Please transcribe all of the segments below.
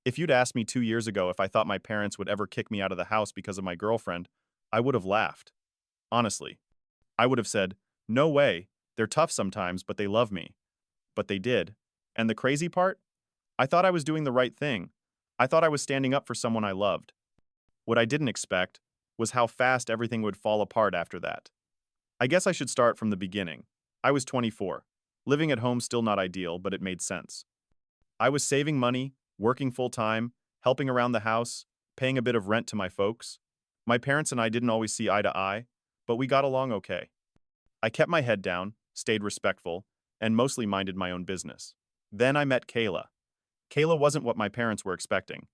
If you'd asked me 2 years ago if I thought my parents would ever kick me out of the house because of my girlfriend, I would have laughed. Honestly. I would have said, no way, they're tough sometimes, but they love me. But they did. And the crazy part? I thought I was doing the right thing. I thought I was standing up for someone I loved. What I didn't expect was how fast everything would fall apart after that. I guess I should start from the beginning. I was 24. Living at home still not ideal, but it made sense. I was saving money, working full-time, helping around the house, paying a bit of rent to my folks. My parents and I didn't always see eye to eye, but we got along okay. I kept my head down, stayed respectful, and mostly minded my own business. Then I met Kayla. Kayla wasn't what my parents were expecting.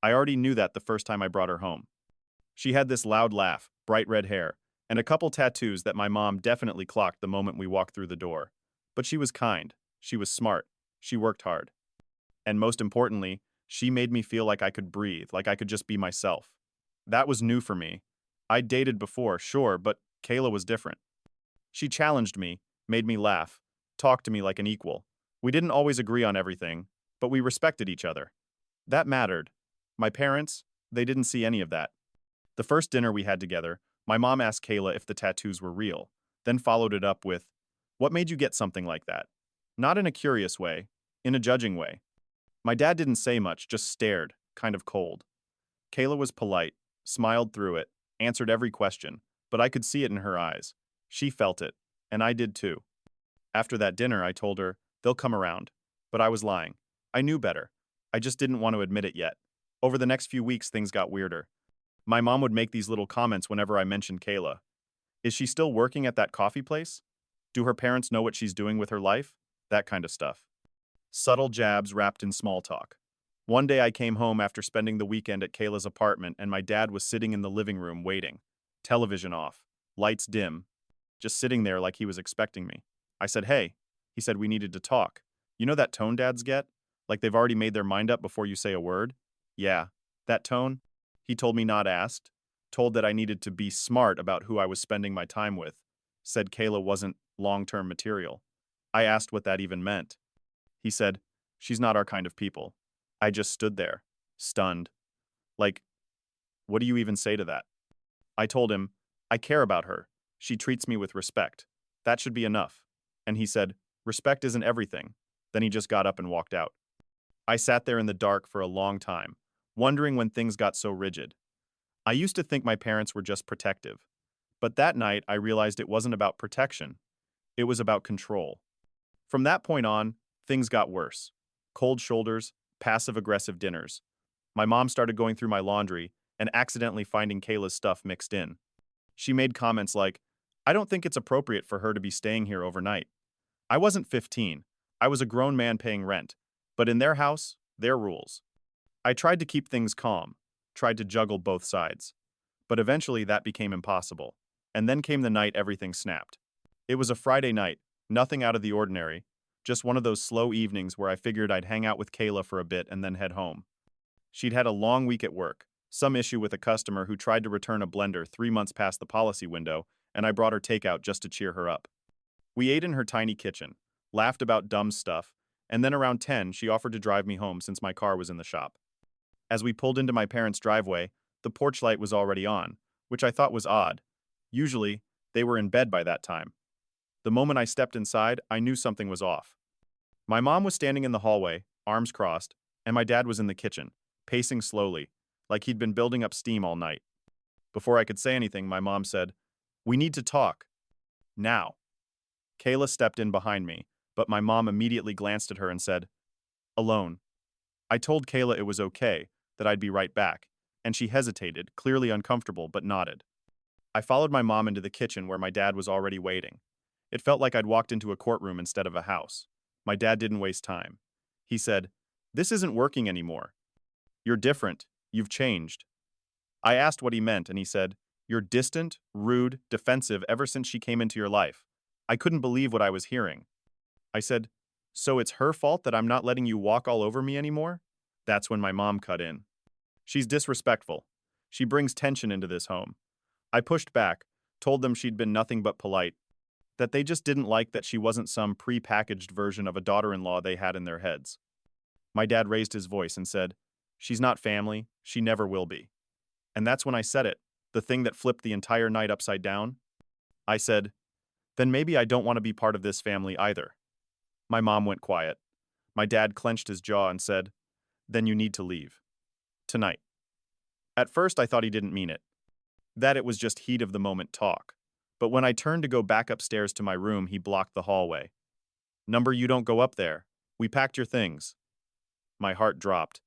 I already knew that the first time I brought her home. She had this loud laugh, bright red hair, and a couple tattoos that my mom definitely clocked the moment we walked through the door. But she was kind, she was smart, she worked hard. And most importantly, she made me feel like I could breathe, like I could just be myself. That was new for me. I'd dated before, sure, but Kayla was different. She challenged me, made me laugh, talked to me like an equal. We didn't always agree on everything, but we respected each other. That mattered. My parents, they didn't see any of that. The first dinner we had together, my mom asked Kayla if the tattoos were real, then followed it up with, "What made you get something like that?" Not in a curious way, in a judging way. My dad didn't say much, just stared, kind of cold. Kayla was polite, smiled through it, answered every question, but I could see it in her eyes. She felt it, and I did too. After that dinner, I told her, they'll come around. But I was lying. I knew better. I just didn't want to admit it yet. Over the next few weeks, things got weirder. My mom would make these little comments whenever I mentioned Kayla. Is she still working at that coffee place? Do her parents know what she's doing with her life? That kind of stuff. Subtle jabs wrapped in small talk. One day I came home after spending the weekend at Kayla's apartment and my dad was sitting in the living room waiting. Television off. Lights dim. Just sitting there like he was expecting me. I said, "Hey." He said we needed to talk. You know that tone dads get? Like they've already made their mind up before you say a word? Yeah, that tone. He told me not asked. Told that I needed to be smart about who I was spending my time with. Said Kayla wasn't long-term material. I asked what that even meant. He said, she's not our kind of people. I just stood there, stunned. Like, what do you even say to that? I told him, I care about her. She treats me with respect. That should be enough. And he said, respect isn't everything. Then he just got up and walked out. I sat there in the dark for a long time, wondering when things got so rigid. I used to think my parents were just protective. But that night, I realized it wasn't about protection. It was about control. From that point on, things got worse. Cold shoulders, passive-aggressive dinners. My mom started going through my laundry and accidentally finding Kayla's stuff mixed in. She made comments like, I don't think it's appropriate for her to be staying here overnight. I wasn't 15. I was a grown man paying rent. But in their house, their rules. I tried to keep things calm, tried to juggle both sides. But eventually that became impossible. And then came the night everything snapped. It was a Friday night, nothing out of the ordinary, just one of those slow evenings where I figured I'd hang out with Kayla for a bit and then head home. She'd had a long week at work, some issue with a customer who tried to return a blender 3 months past the policy window, and I brought her takeout just to cheer her up. We ate in her tiny kitchen, laughed about dumb stuff, and then around 10 she offered to drive me home since my car was in the shop. As we pulled into my parents' driveway, the porch light was already on, which I thought was odd. Usually, they were in bed by that time. The moment I stepped inside, I knew something was off. My mom was standing in the hallway, arms crossed, and my dad was in the kitchen, pacing slowly, like he'd been building up steam all night. Before I could say anything, my mom said, "We need to talk. Now." Kayla stepped in behind me, but my mom immediately glanced at her and said, "Alone." I told Kayla it was okay, that I'd be right back, and she hesitated, clearly uncomfortable, but nodded. I followed my mom into the kitchen where my dad was already waiting. It felt like I'd walked into a courtroom instead of a house. My dad didn't waste time. He said, "This isn't working anymore. You're different. You've changed." I asked what he meant, and he said, "You're distant, rude, defensive ever since she came into your life." I couldn't believe what I was hearing. I said, "So it's her fault that I'm not letting you walk all over me anymore?" That's when my mom cut in. "She's disrespectful. She brings tension into this home." I pushed back, told them she'd been nothing but polite, that they just didn't like that she wasn't some pre-packaged version of a daughter-in-law they had in their heads. My dad raised his voice and said, She's not family. She never will be. And that's when I said it, the thing that flipped the entire night upside down. I said, then maybe I don't want to be part of this family either. My mom went quiet. My dad clenched his jaw and said, then you need to leave. Tonight. At first, I thought he didn't mean it, that it was just heat of the moment talk. But when I turned to go back upstairs to my room, he blocked the hallway. Number, you don't go up there. We packed your things. My heart dropped.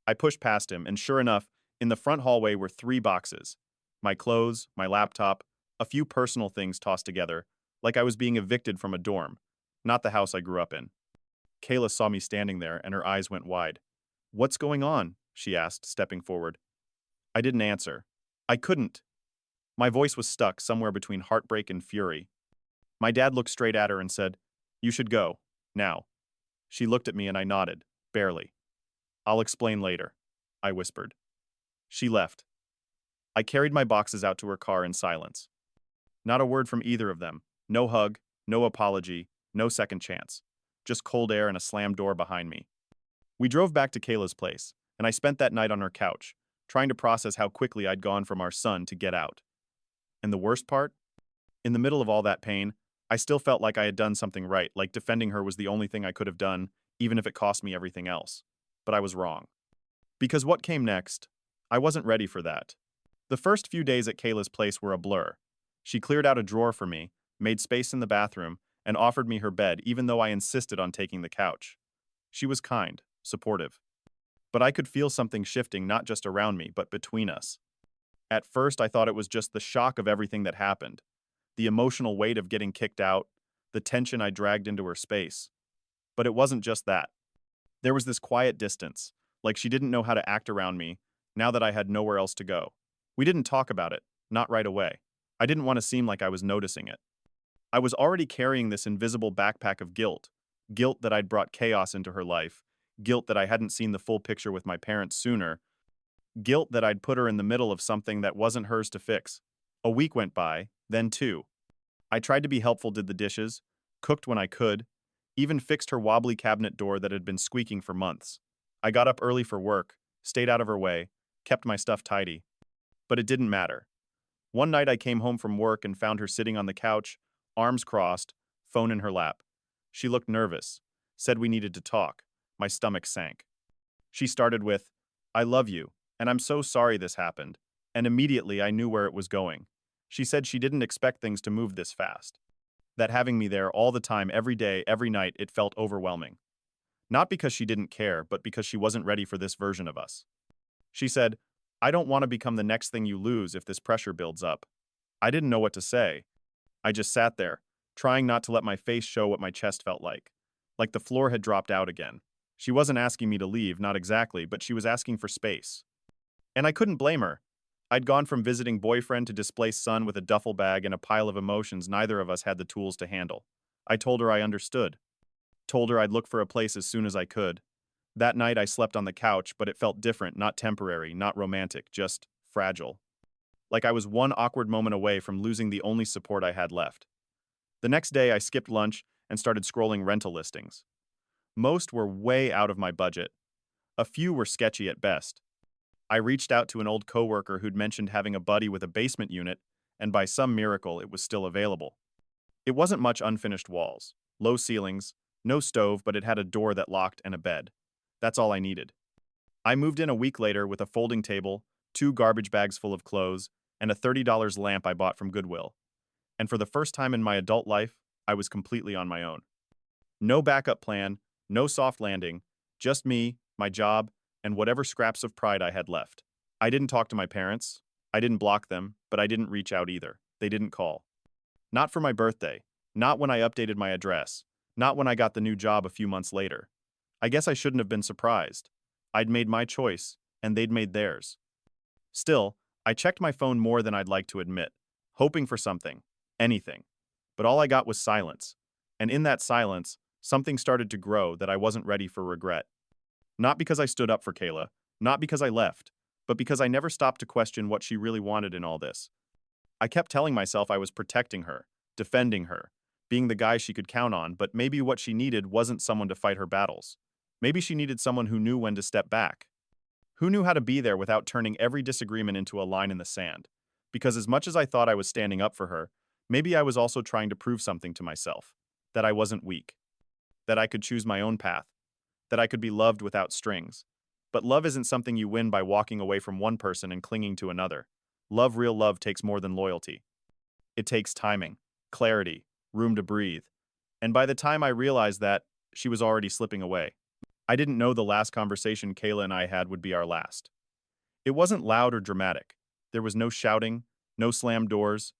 I pushed past him, and sure enough, in the front hallway were 3 boxes. My clothes, my laptop, a few personal things tossed together, like I was being evicted from a dorm, not the house I grew up in. Kayla saw me standing there, and her eyes went wide. What's going on? She asked, stepping forward. I didn't answer. I couldn't. My voice was stuck somewhere between heartbreak and fury. My dad looked straight at her and said, you should go. Now. She looked at me and I nodded, barely. I'll explain later, I whispered. She left. I carried my boxes out to her car in silence. Not a word from either of them. No hug, no apology, no second chance. Just cold air and a slammed door behind me. We drove back to Kayla's place, and I spent that night on her couch, trying to process how quickly I'd gone from our son to get out. And the worst part? In the middle of all that pain, I still felt like I had done something right, like defending her was the only thing I could have done, even if it cost me everything else. But I was wrong. Because what came next? I wasn't ready for that. The first few days at Kayla's place were a blur. She cleared out a drawer for me, made space in the bathroom, and offered me her bed even though I insisted on taking the couch. She was kind, supportive. But I could feel something shifting not just around me, but between us. At first, I thought it was just the shock of everything that happened. The emotional weight of getting kicked out, the tension I dragged into her space. But it wasn't just that. There was this quiet distance, like she didn't know how to act around me, now that I had nowhere else to go. We didn't talk about it, not right away. I didn't want to seem like I was noticing it. I was already carrying this invisible backpack of guilt that I'd brought chaos into her life, guilt that I hadn't seen the full picture with my parents sooner, guilt that I'd put her in the middle of something that wasn't hers to fix. A week went by, then 2. I tried to be helpful, did the dishes, cooked when I could, even fixed her wobbly cabinet door that had been squeaking for months. I got up early for work, stayed out of her way, kept my stuff tidy. But it didn't matter. One night I came home from work and found her sitting on the couch, arms crossed, phone in her lap. She looked nervous, said we needed to talk. My stomach sank. She started with, I love you, and I'm so sorry this happened. And immediately I knew where it was going. She said she didn't expect things to move this fast. That having me there all the time, every day, every night, it felt overwhelming. Not because she didn't care, but because she wasn't ready for this version of us. She said, I don't want to become the next thing you lose if this pressure builds up. I didn't know what to say. I just sat there, trying not to let my face show what my chest felt like the floor had dropped out again. She wasn't asking me to leave, not exactly, but she was asking for space. And I couldn't blame her. I'd gone from visiting boyfriend to displaced son with a duffel bag and a pile of emotions neither of us had the tools to handle. I told her I understood. Told her I'd look for a place as soon as I could. That night I slept on the couch, but it felt different, not temporary, not romantic, just fragile. Like I was one awkward moment away from losing the only support I had left. The next day I skipped lunch and started scrolling rental listings. Most were way out of my budget. A few were sketchy at best. I reached out to an old coworker who'd mentioned having a buddy with a basement unit, and by some miracle it was still available. It wasn't much unfinished walls, low ceilings, no stove, but it had a door that locked and a bed. That's all I needed. I moved in a week later with a folding table, 2 garbage bags full of clothes, and a $30 lamp I bought from Goodwill. And for the first time in my adult life, I was completely on my own. No backup plan, no soft landing, just me, my job, and whatever scraps of pride I had left. I didn't talk to my parents. I didn't block them, but I didn't reach out either. They didn't call. Not for my birthday. Not when I updated my address. Not when I got the new job a few months later. I guess I shouldn't have been surprised. I'd made my choice, and they'd made theirs. Still, I checked my phone more than I'd like to admit, hoping for something, anything. But all I got was silence. And in that silence, something started to grow that I wasn't ready for regret. Not because I stood up for Kayla, not because I left, but because I never stopped to question what she really wanted in all this. I kept telling myself I was protecting her, defending her, being the guy she could count on, but maybe what she needed wasn't someone to fight her battles. Maybe she needed someone who knew when to step back. Who knew how to be there without turning every disagreement into a line in the sand? Because as much as I thought I was standing up for her, maybe I was also trying to prove something to myself. That I wasn't weak. That I could choose my own path. That I could be loved without strings. But love isn't something you win by walking away from one person and clinging to another. Real love takes more than loyalty. It takes timing, clarity, room to breathe. And by the time I realized that, she was already slipping away. I didn't know the last conversation Kayla and I had would be our last. It wasn't loud or dramatic. There was no shouting, no slammed doors.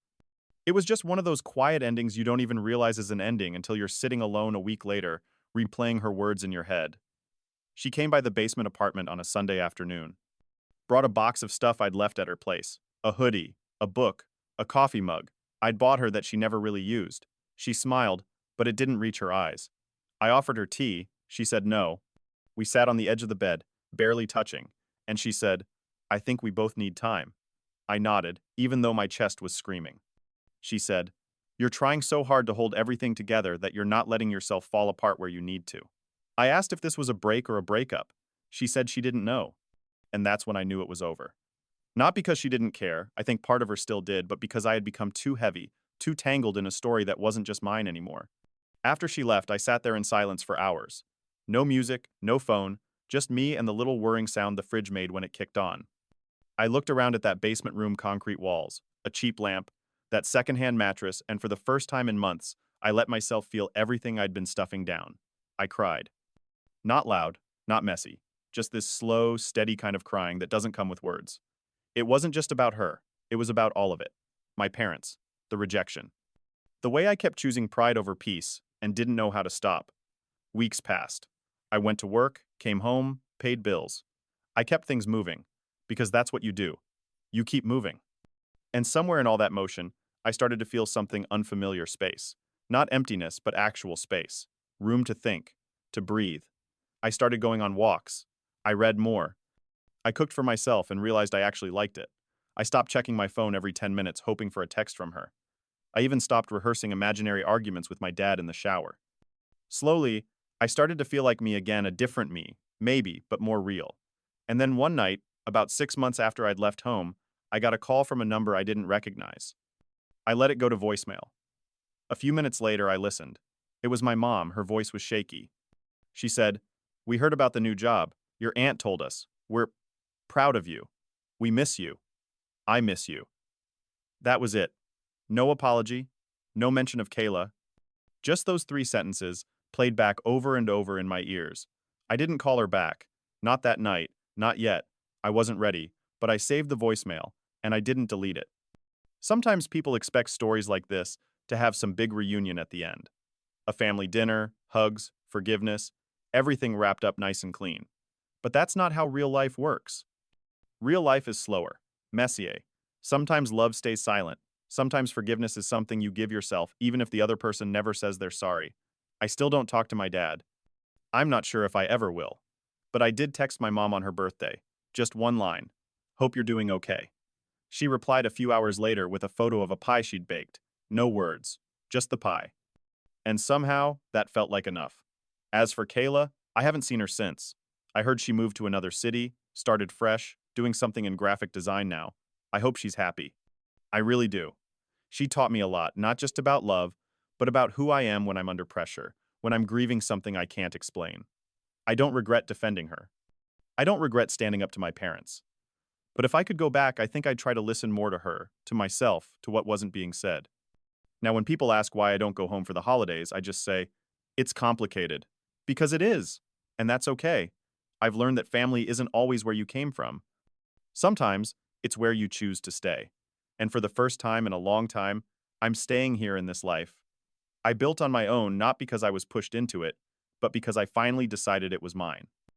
It was just one of those quiet endings you don't even realize is an ending until you're sitting alone a week later, replaying her words in your head. She came by the basement apartment on a Sunday afternoon. Brought a box of stuff I'd left at her place. A hoodie, a book, a coffee mug. I'd bought her that she never really used. She smiled, but it didn't reach her eyes. I offered her tea. She said no. We sat on the edge of the bed, barely touching, and she said, "I think we both need time." I nodded, even though my chest was screaming. She said, "You're trying so hard to hold everything together that you're not letting yourself fall apart where you need to." I asked if this was a break or a breakup. She said she didn't know. And that's when I knew it was over. Not because she didn't care, I think part of her still did, but because I had become too heavy, too tangled in a story that wasn't just mine anymore. After she left, I sat there in silence for hours. No music, no phone, just me and the little whirring sound the fridge made when it kicked on. I looked around at that basement room concrete walls, a cheap lamp, that secondhand mattress, and for the first time in months, I let myself feel everything I'd been stuffing down. I cried. Not loud, not messy, just this slow, steady kind of crying that doesn't come with words. It wasn't just about her, it was about all of it. My parents, the rejection. The way I kept choosing pride over peace and didn't know how to stop. Weeks passed. I went to work, came home, paid bills. I kept things moving, because that's what you do. You keep moving. And somewhere in all that motion, I started to feel something unfamiliar: space. Not emptiness, but actual space. Room to think, to breathe. I started going on walks. I read more. I cooked for myself and realized I actually liked it. I stopped checking my phone every 10 minutes hoping for a text from her. I even stopped rehearsing imaginary arguments with my dad in the shower. Slowly, I started to feel like me again, a different me, maybe, but more real. And then one night, about 6 months after I'd left home, I got a call from a number I didn't recognize. I let it go to voicemail. A few minutes later, I listened. It was my mom. Her voice was shaky. She said, "We heard about the new job. Your aunt told us. We're proud of you. We miss you. I miss you." That was it. No apology, no mention of Kayla. Just those 3 sentences, played back over and over in my ears. I didn't call her back. Not that night. Not yet. I wasn't ready. But I saved the voicemail, and I didn't delete it. Sometimes people expect stories like this to have some big reunion at the end. A family dinner, hugs, forgiveness, everything wrapped up nice and clean. But that's not how real life works. Real life is slower, messier. Sometimes love stays silent. Sometimes forgiveness is something you give yourself, even if the other person never says they're sorry. I still don't talk to my dad. I'm not sure if I ever will. But I did text my mom on her birthday. Just one line. "Hope you're doing okay." She replied a few hours later with a photo of a pie she'd baked. No words. Just the pie. And somehow, that felt like enough. As for Kayla, I haven't seen her since. I heard she moved to another city, started fresh, doing something in graphic design now. I hope she's happy. I really do. She taught me a lot, not just about love, but about who I am when I'm under pressure, when I'm grieving something I can't explain. I don't regret defending her. I don't regret standing up to my parents. But if I could go back, I think I'd try to listen more to her, to myself, to what wasn't being said. Now, when people ask why I don't go home for the holidays, I just say, it's complicated. Because it is. And that's okay. I've learned that family isn't always where you came from. Sometimes, it's where you choose to stay. And for the first time in a long time, I'm staying here in this life. I built on my own not because I was pushed into it, but because I finally decided it was mine.